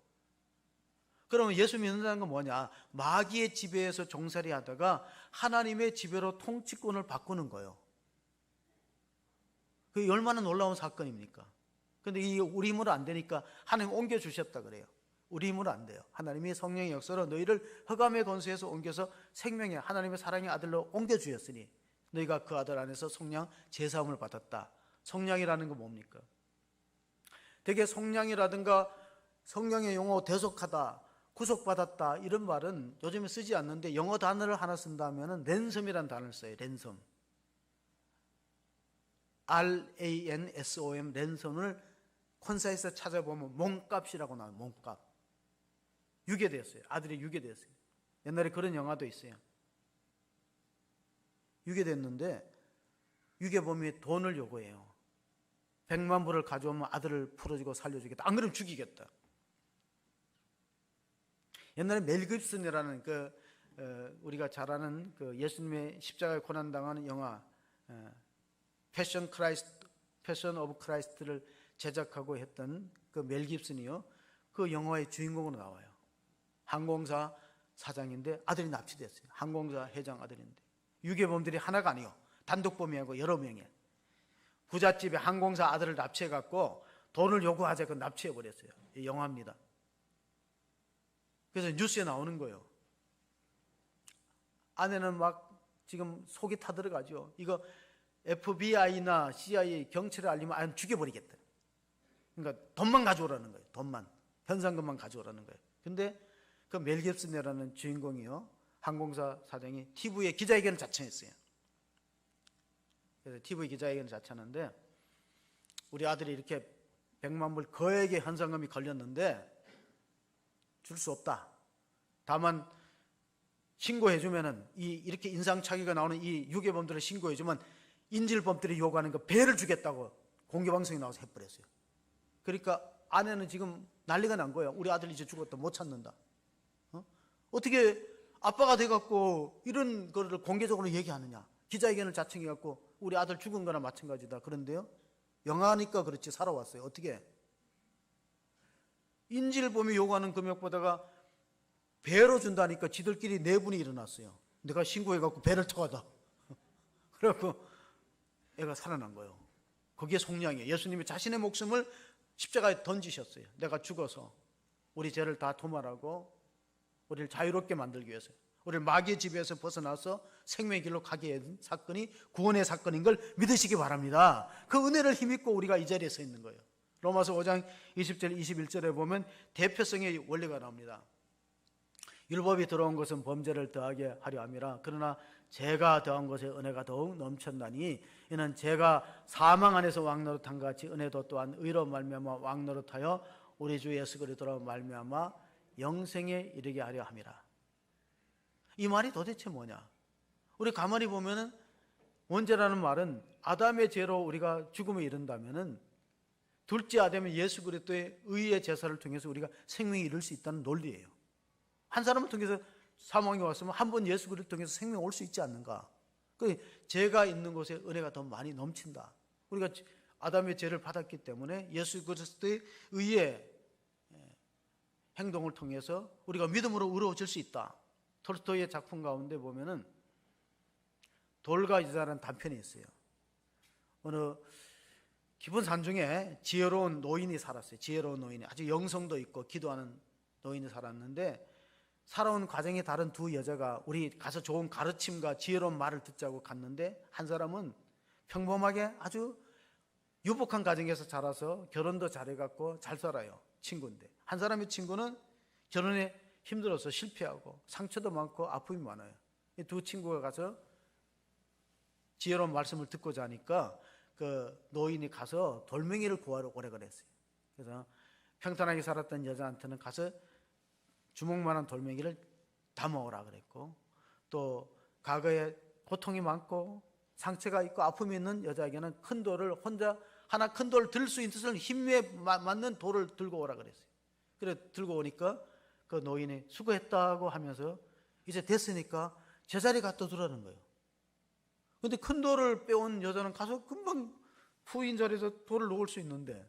그러면 예수 믿는다는 건 뭐냐? 마귀의 지배에서 종살이 하다가 하나님의 지배로 통치권을 바꾸는 거예요. 그게 얼마나 놀라운 사건입니까? 그런데 이 우리 힘으로 안 되니까 하나님 옮겨주셨다 그래요. 우리 힘으로 안 돼요. 하나님이 성령의 역사로 너희를 흑암의 권세에서 옮겨서 생명의 하나님의 사랑의 아들로 옮겨주셨으니 너희가 그 아들 안에서 성령 제사함을 받았다. 성령이라는 건 뭡니까? 되게 성령이라든가 성령의 용어 대속하다, 구속받았다, 이런 말은 요즘에 쓰지 않는데, 영어 단어를 하나 쓴다면 랜섬이라는 단어를 써요. 랜섬. RANSOM, 랜섬을 콘사에서 찾아보면 몸값이라고 나와요. 몸값. 유괴됐어요. 아들이 유괴됐어요. 옛날에 그런 영화도 있어요. 유괴됐는데 유괴범이 돈을 요구해요. 100만 불을 가져오면 아들을 풀어주고 살려주겠다. 안 그러면 죽이겠다. 옛날에 멜 깁슨이라는 우리가 잘 아는 그 예수님의 십자가에 고난당하는 영화 패션 오브 크라이스트를 제작하고 했던 그 멜 깁슨이요, 그 영화의 주인공으로 나와요. 항공사 사장인데 아들이 납치됐어요. 항공사 회장 아들인데 유괴범들이 하나가 아니요, 단독범이하고 여러 명이에요. 부잣집에 항공사 아들을 납치해갖고 돈을 요구하자고 납치해버렸어요. 이 영화입니다. 그래서 뉴스에 나오는 거예요. 아내는 막 지금 속이 타들어가죠. 이거 FBI나 CIA 경찰에 알리면 아예 죽여버리겠다. 그러니까 돈만 가져오라는 거예요. 돈만, 현상금만 가져오라는 거예요. 근데 그 멜 깁슨이라는 주인공이요, 항공사 사장이 TV에 기자회견을 자청했어요. 그래서 TV 기자회견을 자청하는데, 우리 아들이 이렇게 100만 불 거액의 현상금이 걸렸는데 줄 수 없다. 다만 신고해주면은, 이렇게 인상착의가 나오는 이 유괴범들을 신고해주면 인질범들이 요구하는 거 배를 주겠다고 공개방송에 나와서 해버렸어요. 그러니까 아내는 지금 난리가 난 거예요. 우리 아들 이제 죽었다, 못 찾는다. 어떻게 아빠가 돼갖고 이런 거를 공개적으로 얘기하느냐. 기자회견을 자청해갖고 우리 아들 죽은 거나 마찬가지다. 그런데요, 영화니까 그렇지 살아왔어요. 어떻게? 인질범이 요구하는 금액보다가 배로 준다니까 지들끼리 내분이 일어났어요. 내가 신고해갖고 배를 쳐가다. 그래갖고 애가 살아난 거예요. 그게 속량이에요. 예수님이 자신의 목숨을 십자가에 던지셨어요. 내가 죽어서 우리 죄를 다 도말하고 우리를 자유롭게 만들기 위해서, 우리를 마귀의 지배에서 벗어나서 생명의 길로 가게 한 사건이 구원의 사건인 걸 믿으시기 바랍니다. 그 은혜를 힘입고 우리가 이 자리에 서 있는 거예요. 로마서 5장 20절 21절에 보면 대표성의 원리가 나옵니다. 율법이 들어온 것은 범죄를 더하게 하려 함이라. 그러나 죄가 더한 것에 은혜가 더욱 넘쳤나니 이는 죄가 사망 안에서 왕노릇한 것 같이 은혜도 또한 의로 말미암아 왕노릇하여 우리 주 예수 그리스도로 말미암아 영생에 이르게 하려 함이라. 이 말이 도대체 뭐냐? 우리 가만히 보면은 원죄라는 말은 아담의 죄로 우리가 죽음에 이른다면은 둘째 아담인 예수 그리스도의 의의 제사를 통해서 우리가 생명에 이를 수 있다는 논리예요. 한 사람을 통해서 사망이 왔으면 한 번 예수 그리스도를 통해서 생명 올 수 있지 않는가? 그 죄가 있는 곳에 은혜가 더 많이 넘친다. 우리가 아담의 죄를 받았기 때문에 예수 그리스도의 의의 행동을 통해서 우리가 믿음으로 의로워질 수 있다. 톨스토이의 작품 가운데 보면은 돌과 여자라는 단편이 있어요. 어느 깊은 산중에 지혜로운 노인이 살았어요. 지혜로운 노인이 아주 영성도 있고 기도하는 노인이 살았는데, 살아온 과정이 다른 두 여자가 우리 가서 좋은 가르침과 지혜로운 말을 듣자고 갔는데, 한 사람은 평범하게 아주 유복한 가정에서 자라서 결혼도 잘해갖고 잘 살아요. 친구인데, 한 사람의 친구는 결혼에 힘들어서 실패하고 상처도 많고 아픔이 많아요. 이 두 친구가 가서 지혜로운 말씀을 듣고자 하니까 그 노인이 가서 돌멩이를 구하러 오래 그랬어요. 그래서 평탄하게 살았던 여자한테는 가서 주먹만한 돌멩이를 다 먹으라 그랬고, 또 과거에 고통이 많고 상처가 있고 아픔이 있는 여자에게는 큰 돌을 혼자 하나 큰 돌을 들 수 있는 힘에 맞는 돌을 들고 오라 그랬어요. 그래 들고 오니까 그 노인이 수고했다고 하면서 이제 됐으니까 제자리 갖다 두라는 거예요. 근데 큰 돌을 빼온 여자는 가서 금방 부인 자리에서 돌을 놓을 수 있는데,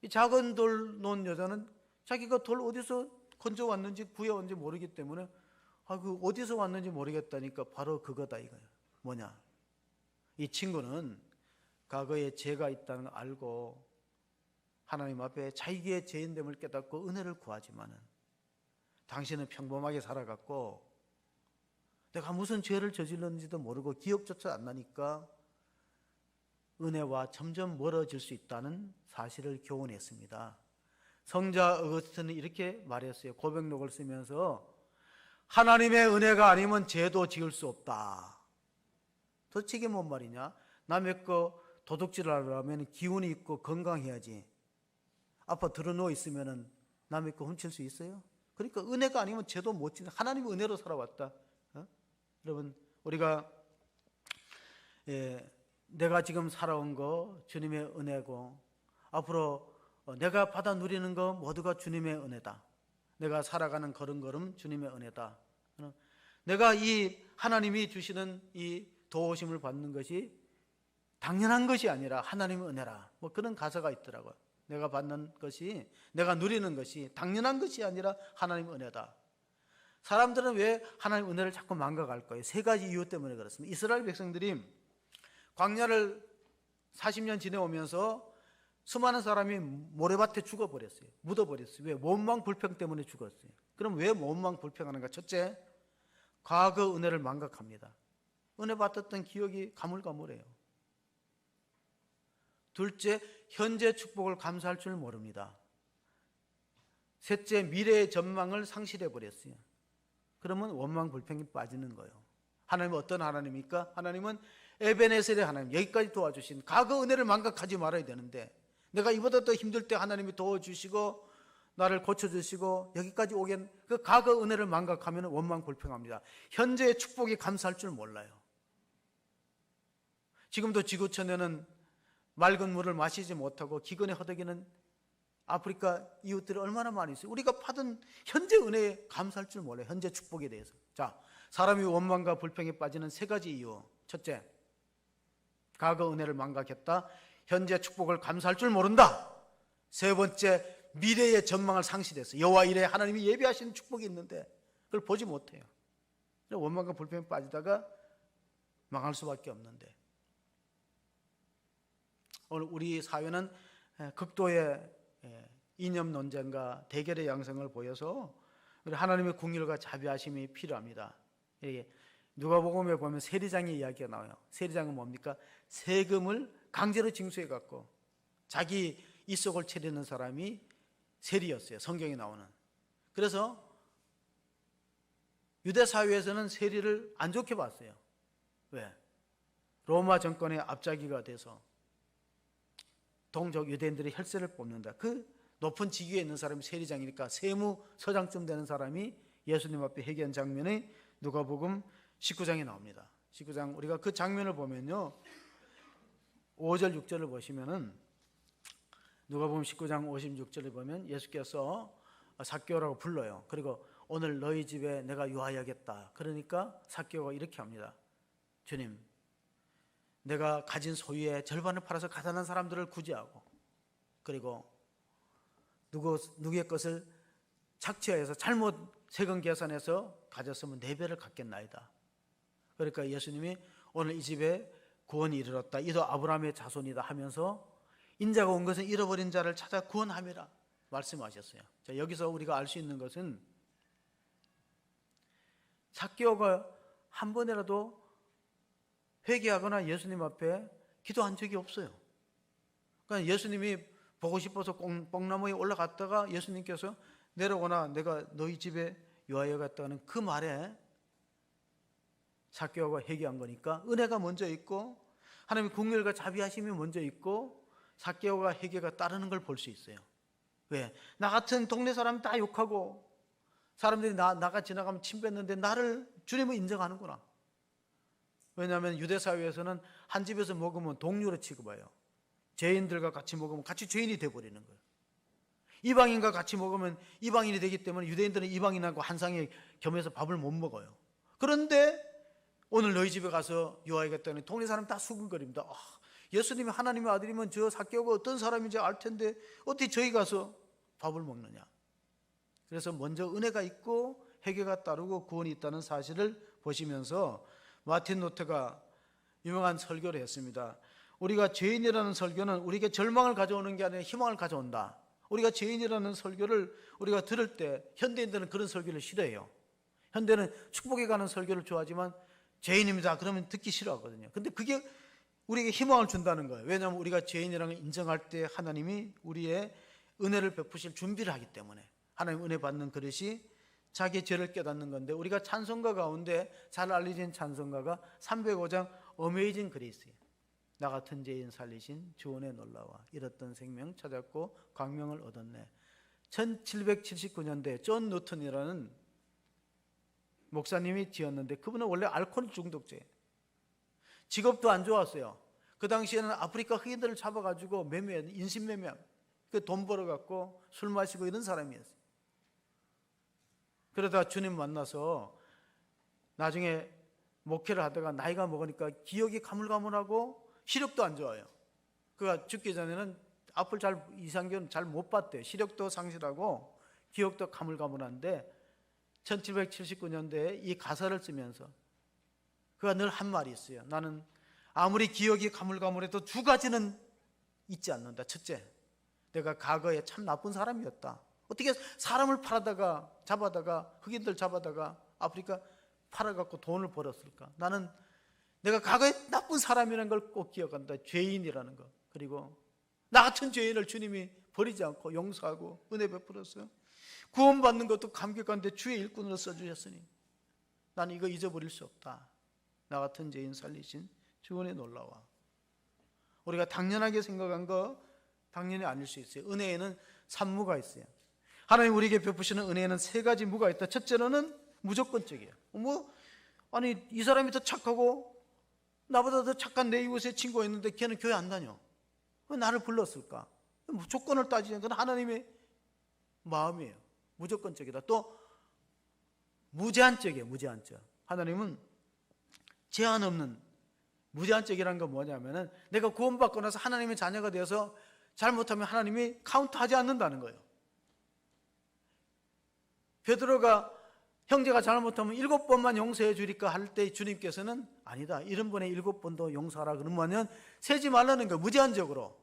이 작은 돌 놓은 여자는 자기가 돌 어디서 건져왔는지 구해왔는지 모르기 때문에 그 어디서 왔는지 모르겠다니까 바로 그거다 이거예요. 뭐냐? 이 친구는 과거에 죄가 있다는 걸 알고 하나님 앞에 자기의 죄인됨을 깨닫고 은혜를 구하지만은, 당신은 평범하게 살아갔고 내가 무슨 죄를 저질렀는지도 모르고 기억조차 안 나니까 은혜와 점점 멀어질 수 있다는 사실을 교훈했습니다. 성자 어거스틴은 이렇게 말했어요. 고백록을 쓰면서 하나님의 은혜가 아니면 죄도 지을 수 없다. 도대체 이게 뭔 말이냐? 남의 거 도둑질을 하려면 기운이 있고 건강해야지. 아빠 들어누워 있으면 남의 거 훔칠 수 있어요? 그러니까 은혜가 아니면 죄도 못 지는, 하나님의 은혜로 살아왔다. 여러분, 우리가 내가 지금 살아온 거 주님의 은혜고, 앞으로 내가 받아 누리는 거 모두가 주님의 은혜다. 내가 살아가는 걸음걸음 주님의 은혜다. 내가 이 하나님이 주시는 이 도우심을 받는 것이 당연한 것이 아니라 하나님의 은혜라. 뭐 그런 가사가 있더라고요. 내가 받는 것이, 내가 누리는 것이 당연한 것이 아니라 하나님의 은혜다. 사람들은 왜 하나님의 은혜를 자꾸 망각할 거예요? 세 가지 이유 때문에 그렇습니다. 이스라엘 백성들이 광야를 40년 지내오면서 수많은 사람이 모래밭에 죽어버렸어요. 묻어버렸어요. 왜? 원망 불평 때문에 죽었어요. 그럼 왜 원망 불평하는가? 첫째, 과거 은혜를 망각합니다. 은혜 받았던 기억이 가물가물해요. 둘째, 현재 축복을 감사할 줄 모릅니다. 셋째, 미래의 전망을 상실해버렸어요. 그러면 원망 불평이 빠지는 거예요. 하나님은 어떤 하나님입니까? 하나님은 에베네셀의 하나님, 여기까지 도와주신, 과거 은혜를 망각하지 말아야 되는데, 내가 이보다 더 힘들 때 하나님이 도와주시고 나를 고쳐주시고 여기까지 오게, 그 과거 은혜를 망각하면 원망 불평합니다. 현재의 축복이 감사할 줄 몰라요. 지금도 지구촌에는 맑은 물을 마시지 못하고 기근에 허덕이는 아프리카 이웃들이 얼마나 많이 있어요. 우리가 받은 현재 은혜에 감사할 줄 몰라요. 현재 축복에 대해서. 자, 사람이 원망과 불평에 빠지는 세 가지 이유. 첫째, 과거 은혜를 망각했다. 현재 축복을 감사할 줄 모른다. 세 번째, 미래의 전망을 상실했어요. 여호와 이래 하나님이 예비하신 축복이 있는데 그걸 보지 못해요. 원망과 불평에 빠지다가 망할 수밖에 없는데, 오늘 우리 사회는 극도의 이념 논쟁과 대결의 양상을 보여서 하나님의 긍휼과 자비하심이 필요합니다. 누가복음에 보면 세리장의 이야기가 나와요. 세리장은 뭡니까? 세금을 강제로 징수해 갖고 자기 이속을 차리는 사람이 세리였어요. 성경에 나오는. 그래서 유대 사회에서는 세리를 안 좋게 봤어요. 왜? 로마 정권의 앞잡이가 돼서 동족 유대인들이 혈세를 뽑는다. 그 높은 직위에 있는 사람이 세리장이니까 세무서장쯤 되는 사람이 예수님 앞에 회개한 장면이 누가복음 19장에 나옵니다. 19장, 우리가 그 장면을 보면요, 5절 6절을 보시면은, 누가복음 19장 56절을 보면 예수께서 삭개오라고 불러요. 그리고 오늘 너희 집에 내가 유하여야겠다. 그러니까 삭개오가 이렇게 합니다. 주님, 내가 가진 소유의 절반을 팔아서 가난한 사람들을 구제하고, 그리고 누구의 것을 착취해서 잘못 세금 계산해서 가졌으면 4배를 갚겠나이다. 그러니까 예수님이 오늘 이 집에 구원이 이르렀다. 이도 아브라함의 자손이다 하면서 인자가 온 것은 잃어버린 자를 찾아 구원함이라 말씀하셨어요. 자, 여기서 우리가 알 수 있는 것은 삭개오가 한 번이라도 회개하거나 예수님 앞에 기도한 적이 없어요. 그러니까 예수님이 보고 싶어서 뽕나무에 올라갔다가 예수님께서 내려오거나 내가 너희 집에 유하여 갔다는 그 말에 삭개오가 회개한 거니까 은혜가 먼저 있고 하나님의 긍휼과 자비하심이 먼저 있고 삭개오가 회개가 따르는 걸 볼 수 있어요. 왜? 나 같은 동네 사람 다 욕하고 사람들이 나가 지나가면 침 뱉는데 나를 주님은 인정하는구나. 왜냐하면 유대 사회에서는 한 집에서 먹으면 동료로 취급해요. 죄인들과 같이 먹으면 같이 죄인이 돼버리는 거예요. 이방인과 같이 먹으면 이방인이 되기 때문에 유대인들은 이방인하고 한 상에 겸해서 밥을 못 먹어요. 그런데 오늘 너희 집에 가서 유하여야겠다니 동네 사람 다 수근거립니다. 예수님이 하나님의 아들이면 저 삭개오가 어떤 사람인지 알 텐데 어떻게 저희 가서 밥을 먹느냐. 그래서 먼저 은혜가 있고 회개가 따르고 구원이 있다는 사실을 보시면서 마틴 루터가 유명한 설교를 했습니다. 우리가 죄인이라는 설교는 우리에게 절망을 가져오는 게 아니라 희망을 가져온다. 우리가 죄인이라는 설교를 우리가 들을 때 현대인들은 그런 설교를 싫어해요. 현대는 축복에 가는 설교를 좋아하지만 죄인입니다 그러면 듣기 싫어하거든요. 근데 그게 우리에게 희망을 준다는 거예요. 왜냐하면 우리가 죄인이라는 걸 인정할 때 하나님이 우리의 은혜를 베푸실 준비를 하기 때문에 하나님 은혜 받는 그릇이 자기의 죄를 깨닫는 건데 우리가 찬송가 가운데 잘 알려진 찬송가가 305장 어메이징 그레이스예요. 나 같은 죄인 살리신 주원의 놀라와 잃었던 생명 찾았고 광명을 얻었네. 1779년대 존 노턴이라는 목사님이 지었는데 그분은 원래 알코올 중독자예요. 직업도 안 좋았어요. 그 당시에는 아프리카 흑인들을 잡아가지고 인신매매, 돈 벌어갖고 술 마시고 이런 사람이었어요. 그러다가 주님 만나서 나중에 목회를 하다가 나이가 먹으니까 기억이 가물가물하고 시력도 안 좋아요. 그가 죽기 전에는 앞을 이상견 잘 못 봤대요. 시력도 상실하고 기억도 가물가물한데 1779년대에 이 가사를 쓰면서 그가 늘 한 말이 있어요. 나는 아무리 기억이 가물가물해도 2가지는 잊지 않는다. 첫째, 내가 과거에 참 나쁜 사람이었다. 어떻게 사람을 잡아다가 흑인들 잡아다가 아프리카 팔아갖고 돈을 벌었을까? 나는 내가 과거에 나쁜 사람이라는 걸 꼭 기억한다. 죄인이라는 거. 그리고 나 같은 죄인을 주님이 버리지 않고 용서하고 은혜 베풀었어요. 구원받는 것도 감격한데 주의 일꾼으로 써주셨으니 나는 이거 잊어버릴 수 없다. 나 같은 죄인 살리신 주원의 놀라와. 우리가 당연하게 생각한 거 당연히 아닐 수 있어요. 은혜에는 3무가 있어요. 하나님 우리에게 베푸시는 은혜에는 3가지 무가 있다. 첫째로는 무조건적이에요. 아니 이 사람이 더 착하고 나보다 더 착한 내 이웃의 친구가 있는데 걔는 교회 안 다녀. 왜 나를 불렀을까? 조건을 따지는 건 하나님의 마음이에요. 무조건적이다. 또 무제한적이에요. 무제한적. 하나님은 제한 없는 무제한적이라는 건 뭐냐면은 내가 구원받고 나서 하나님의 자녀가 되어서 잘못하면 하나님이 카운트하지 않는다는 거예요. 베드로가 형제가 잘못하면 7번만 용서해 주리까 할 때 주님께서는 아니다. 70번에 7번도 용서하라 그러면 세지 말라는 거예요. 무제한적으로.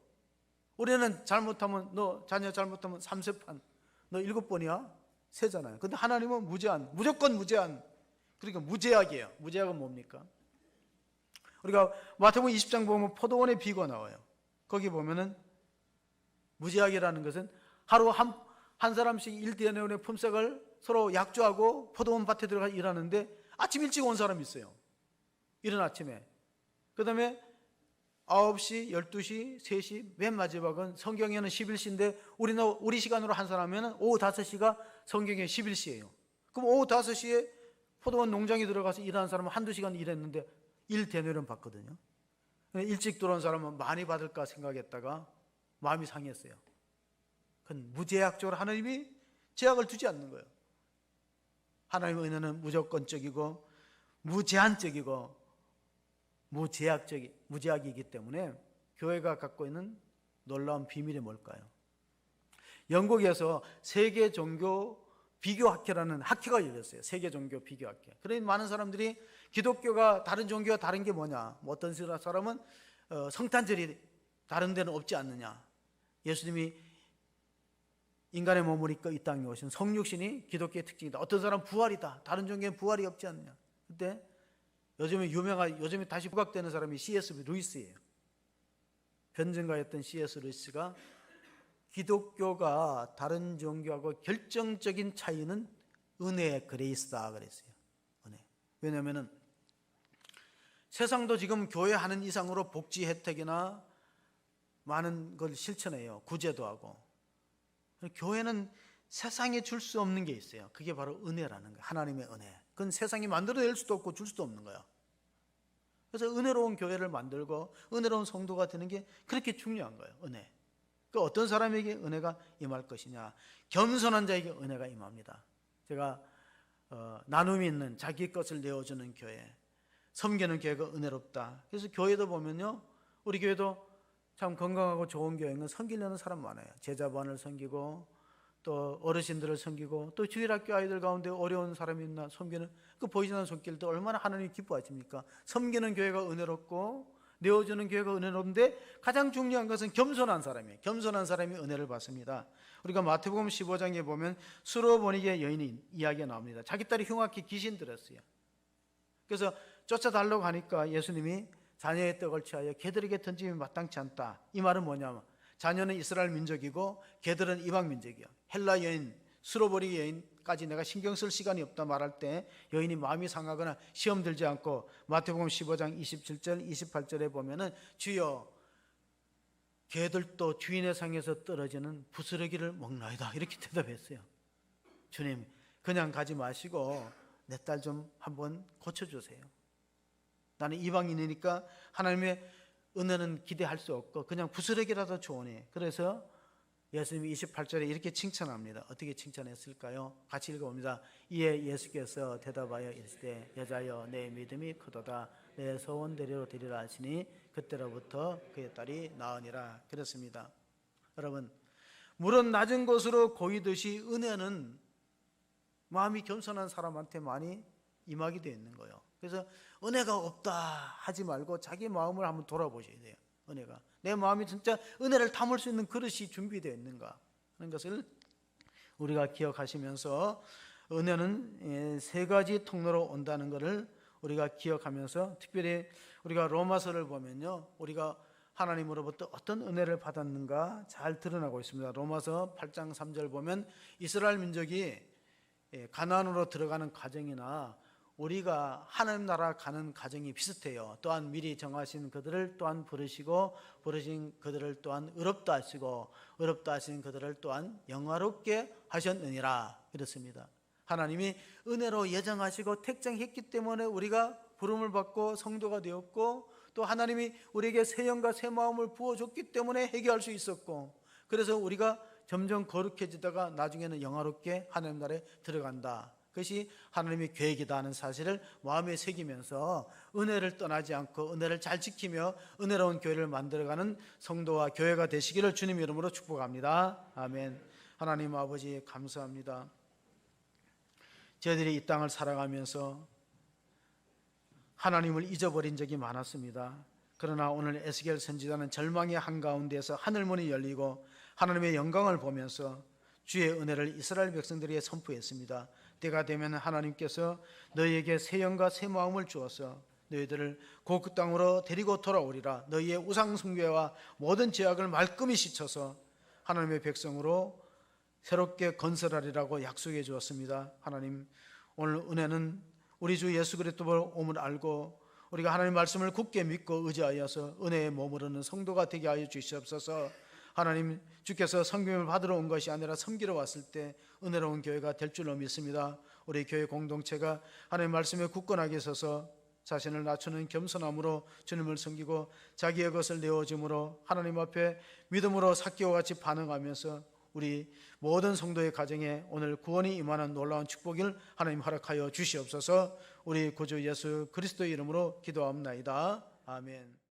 우리는 잘못하면 너 자녀 잘못하면 3세판 너 7번이야? 세잖아요. 근데 하나님은 무제한, 무조건 무제한. 그러니까 무제약이에요. 무제약은 뭡니까? 우리가 마태복음 20장 보면 포도원의 비유가 나와요. 거기 보면은 무제약이라는 것은 하루 한 사람씩 1데나리온의 품삯을 서로 약조하고 포도원 밭에 들어가 일하는데 아침 일찍 온 사람이 있어요. 이른 아침에. 그 다음에 9시, 12시, 3시, 맨 마지막은 성경에는 11시인데 우리 시간으로 환산하면 오후 5시가 성경의 11시예요. 그럼 오후 5시에 포도원 농장에 들어가서 일하는 사람은 1-2시간 일했는데 1데나리온 받거든요. 일찍 들어온 사람은 많이 받을까 생각했다가 마음이 상했어요. 그건 무제약적으로 하나님이 제약을 두지 않는 거예요. 하나님의 은혜는 무조건적이고 무제한적이고 무제약이기 때문에 교회가 갖고 있는 놀라운 비밀이 뭘까요? 영국에서 세계 종교 비교학회라는 학회가 열렸어요. 세계 종교 비교학회. 그러니 많은 사람들이 기독교가 다른 종교와 다른 게 뭐냐? 어떤 사람은 성탄절이 다른 데는 없지 않느냐? 예수님이 인간의 몸을 입고 이 땅에 오신 성육신이 기독교의 특징이다. 어떤 사람은 부활이다. 다른 종교엔 부활이 없지 않느냐? 그때 요즘에 다시 부각되는 사람이 C.S. 루이스예요. 변증가였던 C.S. 루이스가 기독교가 다른 종교하고 결정적인 차이는 은혜의 그레이스다 그랬어요. 은혜. 왜냐하면 세상도 지금 교회 하는 이상으로 복지 혜택이나 많은 걸 실천해요. 구제도 하고. 교회는 세상에 줄 수 없는 게 있어요. 그게 바로 은혜라는 거예요. 하나님의 은혜. 그건 세상이 만들어낼 수도 없고 줄 수도 없는 거예요. 그래서 은혜로운 교회를 만들고 은혜로운 성도가 되는 게 그렇게 중요한 거예요. 은혜. 그 어떤 사람에게 은혜가 임할 것이냐? 겸손한 자에게 은혜가 임합니다. 제가 나눔이 있는 자기 것을 내어주는 교회, 섬기는 교회가 은혜롭다. 그래서 교회도 보면요, 우리 교회도 참 건강하고 좋은 교회는 섬기려는 사람 많아요. 제자반을 섬기고 또 어르신들을 섬기고 또 주일학교 아이들 가운데 어려운 사람이 있나 섬기는 그 보이지 않는 손길도 얼마나 하나님이 기뻐하십니까? 섬기는 교회가 은혜롭고 내어주는 교회가 은혜로운데 가장 중요한 것은 겸손한 사람이에요. 겸손한 사람이 은혜를 받습니다. 우리가 마태복음 15장에 보면 수로보니게 여인이 이야기가 나옵니다. 자기 딸이 흉악히 귀신 들었어요. 그래서 쫓아달라고 하니까 예수님이 자녀의 떡을 취하여 개들에게 던지면 마땅치 않다. 이 말은 뭐냐면 자녀는 이스라엘 민족이고 개들은 이방 민족이야. 헬라 여인, 수로보니 여인까지 내가 신경 쓸 시간이 없다 말할 때 여인이 마음이 상하거나 시험 들지 않고 마태복음 15장 27절 28절에 보면은 주여 개들도 주인의 상에서 떨어지는 부스러기를 먹나이다 이렇게 대답했어요. 주님 그냥 가지 마시고 내 딸 좀 한번 고쳐주세요. 나는 이방인이니까 하나님의 은혜는 기대할 수 없고 그냥 부스러기라도 좋으니. 그래서 예수님이 28절에 이렇게 칭찬합니다. 어떻게 칭찬했을까요? 같이 읽어봅니다. 이에 예수께서 대답하여 이르시되 여자여 내 믿음이 크도다 내 소원대로 되리라 하시니 그때로부터 그의 딸이 나으니라. 그렇습니다. 여러분 물은 낮은 곳으로 고이듯이 은혜는 마음이 겸손한 사람한테 많이 임하게 되어 있는 거예요. 그래서 은혜가 없다 하지 말고 자기 마음을 한번 돌아보셔야 돼요. 은혜가 내 마음이 진짜 은혜를 담을 수 있는 그릇이 준비되어 있는가 하는 것을 우리가 기억하시면서 은혜는 세 가지 통로로 온다는 것을 우리가 기억하면서 특별히 우리가 로마서를 보면요 우리가 하나님으로부터 어떤 은혜를 받았는가 잘 드러나고 있습니다. 로마서 8장 3절 보면 이스라엘 민족이 가나안으로 들어가는 과정이나 우리가 하나님 나라 가는 과정이 비슷해요. 또한 미리 정하신 그들을 또한 부르시고 부르신 그들을 또한 의롭다 하시고 의롭다 하신 그들을 또한 영화롭게 하셨느니라. 이렇습니다. 하나님이 은혜로 예정하시고 택정했기 때문에 우리가 부름을 받고 성도가 되었고 또 하나님이 우리에게 새 영과 새 마음을 부어줬기 때문에 회개할 수 있었고 그래서 우리가 점점 거룩해지다가 나중에는 영화롭게 하나님 나라에 들어간다. 그것이 하나님의 계획이다 하는 사실을 마음에 새기면서 은혜를 떠나지 않고 은혜를 잘 지키며 은혜로운 교회를 만들어가는 성도와 교회가 되시기를 주님 이름으로 축복합니다. 아멘. 하나님 아버지 감사합니다. 저희들이 이 땅을 살아가면서 하나님을 잊어버린 적이 많았습니다. 그러나 오늘 에스겔 선지자는 절망의 한가운데서 하늘문이 열리고 하나님의 영광을 보면서 주의 은혜를 이스라엘 백성들에게 선포했습니다. 때가 되면 하나님께서 너희에게 새 영과 새 마음을 주어서 너희들을 그 땅으로 데리고 돌아오리라. 너희의 우상 숭배와 모든 죄악을 말끔히 씻어서 하나님의 백성으로 새롭게 건설하리라고 약속해 주었습니다. 하나님 오늘 은혜는 우리 주 예수 그리스도를 오늘 알고 우리가 하나님 말씀을 굳게 믿고 의지하여서 은혜에 머무르는 성도가 되게 하여 주시옵소서. 하나님 주께서 성김을 받으러 온 것이 아니라 섬기러 왔을 때 은혜로운 교회가 될 줄로 믿습니다. 우리 교회 공동체가 하나님 말씀에 굳건하게 서서 자신을 낮추는 겸손함으로 주님을 섬기고 자기의 것을 내어줌으로 하나님 앞에 믿음으로 삭개와 같이 반응하면서 우리 모든 성도의 가정에 오늘 구원이 임하는 놀라운 축복을 하나님 허락하여 주시옵소서. 우리 구주 예수 그리스도의 이름으로 기도합나이다. 아멘.